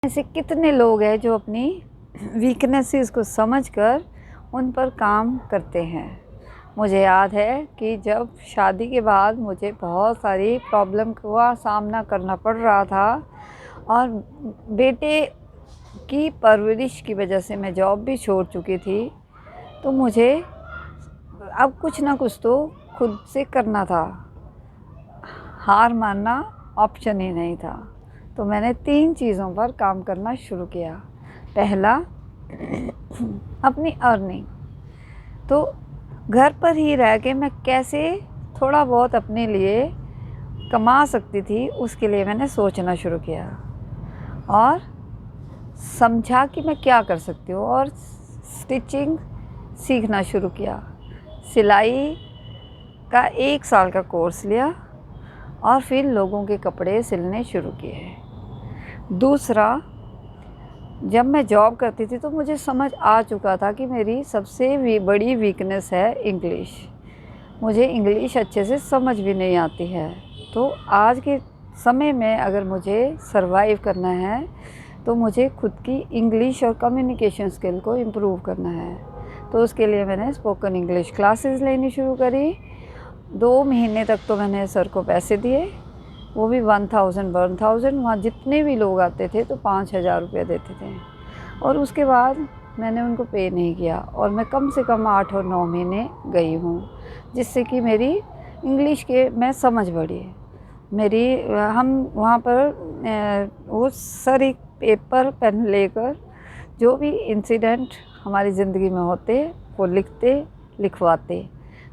ऐसे कितने लोग हैं जो अपनी वीकनेसेस को समझकर उन पर काम करते हैं। मुझे याद है कि जब शादी के बाद मुझे बहुत सारी प्रॉब्लम का सामना करना पड़ रहा था और बेटे की परवरिश की वजह से मैं जॉब भी छोड़ चुकी थी, तो मुझे अब कुछ ना कुछ तो खुद से करना था। हार मानना ऑप्शन ही नहीं था। तो मैंने 3 चीज़ों पर काम करना शुरू किया। पहला, अपनी अर्निंग। तो घर पर ही रह के मैं कैसे थोड़ा बहुत अपने लिए कमा सकती थी, उसके लिए मैंने सोचना शुरू किया और समझा कि मैं क्या कर सकती हूँ और स्टिचिंग सीखना शुरू किया। सिलाई का 1 साल का कोर्स लिया और फिर लोगों के कपड़े सिलने शुरू किए। दूसरा, जब मैं जॉब करती थी तो मुझे समझ आ चुका था कि मेरी सबसे बड़ी वीकनेस है इंग्लिश। मुझे इंग्लिश अच्छे से समझ भी नहीं आती है। तो आज के समय में अगर मुझे सरवाइव करना है तो मुझे खुद की इंग्लिश और कम्युनिकेशन स्किल को इम्प्रूव करना है। तो उसके लिए मैंने स्पोकन इंग्लिश क्लासेस लेनी शुरू करी। 2 महीने तक तो मैंने सर को पैसे दिए, वो भी 1000 वहाँ जितने भी लोग आते थे तो 5000 रुपये देते थे। और उसके बाद मैंने उनको पे नहीं किया और मैं कम से कम 8 और 9 महीने गई हूँ, जिससे कि मेरी इंग्लिश के मैं समझ बढ़ी। मेरी हम वहाँ पर वो सर एक पेपर पेन लेकर जो भी इंसिडेंट हमारी ज़िंदगी में होते वो लिखते लिखवाते।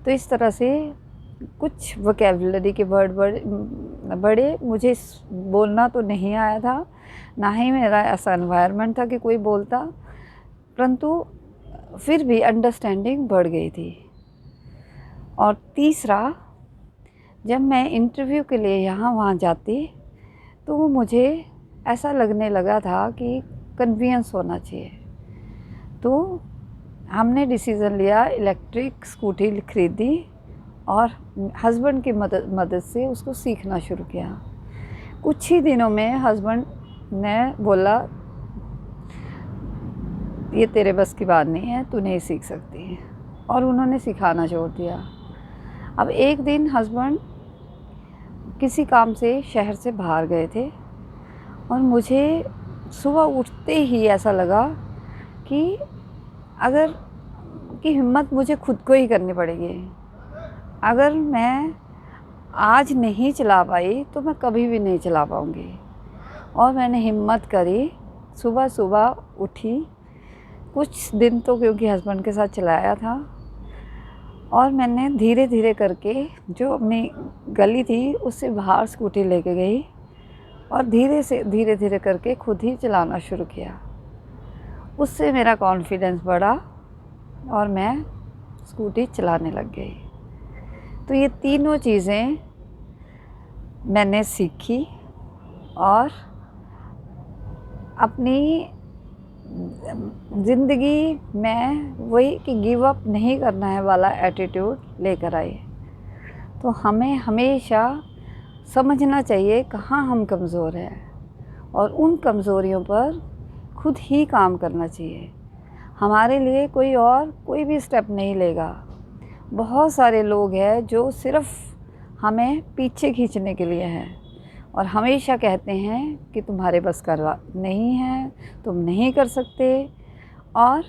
तो इस तरह से कुछ वोकेबुलरी के वर्ड बड़े मुझे बोलना तो नहीं आया था, ना ही मेरा ऐसा एनवायरनमेंट था कि कोई बोलता, परंतु फिर भी अंडरस्टैंडिंग बढ़ गई थी। और तीसरा, जब मैं इंटरव्यू के लिए यहाँ वहाँ जाती तो मुझे ऐसा लगने लगा था कि कन्वीनियंस होना चाहिए। तो हमने डिसीज़न लिया, इलेक्ट्रिक स्कूटी खरीदी और हस्बैंड की मदद से उसको सीखना शुरू किया। कुछ ही दिनों में हस्बैंड ने बोला, ये तेरे बस की बात नहीं है, तू नहीं सीख सकती, और उन्होंने सिखाना छोड़ दिया। अब एक दिन हस्बैंड किसी काम से शहर से बाहर गए थे और मुझे सुबह उठते ही ऐसा लगा कि अगर की हिम्मत मुझे खुद को ही करनी पड़ेगी। अगर मैं आज नहीं चला पाई तो मैं कभी भी नहीं चला पाऊँगी। और मैंने हिम्मत करी, सुबह सुबह उठी। कुछ दिन तो क्योंकि हस्बैंड के साथ चलाया था और मैंने धीरे धीरे करके जो अपनी गली थी उससे बाहर स्कूटी लेके गई और धीरे धीरे करके खुद ही चलाना शुरू किया। उससे मेरा कॉन्फिडेंस बढ़ा और मैं स्कूटी चलाने लग गई। तो ये तीनों चीज़ें मैंने सीखी और अपनी ज़िंदगी में वही कि गिव अप नहीं करना है वाला एटीट्यूड लेकर आई। तो हमें हमेशा समझना चाहिए कहाँ हम कमज़ोर हैं और उन कमज़ोरियों पर खुद ही काम करना चाहिए। हमारे लिए कोई भी स्टेप नहीं लेगा। बहुत सारे लोग हैं जो सिर्फ हमें पीछे खींचने के लिए हैं और हमेशा कहते हैं कि तुम्हारे बस का नहीं है, तुम नहीं कर सकते, और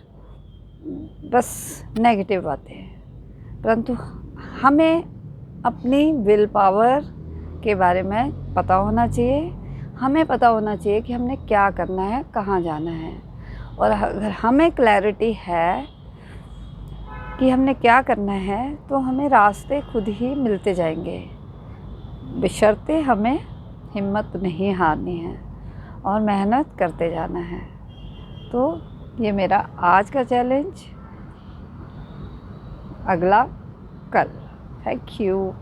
बस नेगेटिव बातें हैं। परंतु हमें अपनी विल पावर के बारे में पता होना चाहिए। हमें पता होना चाहिए कि हमने क्या करना है, कहाँ जाना है। और अगर हमें क्लैरिटी है कि हमने क्या करना है तो हमें रास्ते खुद ही मिलते जाएंगे, बशर्ते हमें हिम्मत नहीं हारनी है और मेहनत करते जाना है। तो ये मेरा आज का चैलेंज, अगला कल। Thank you.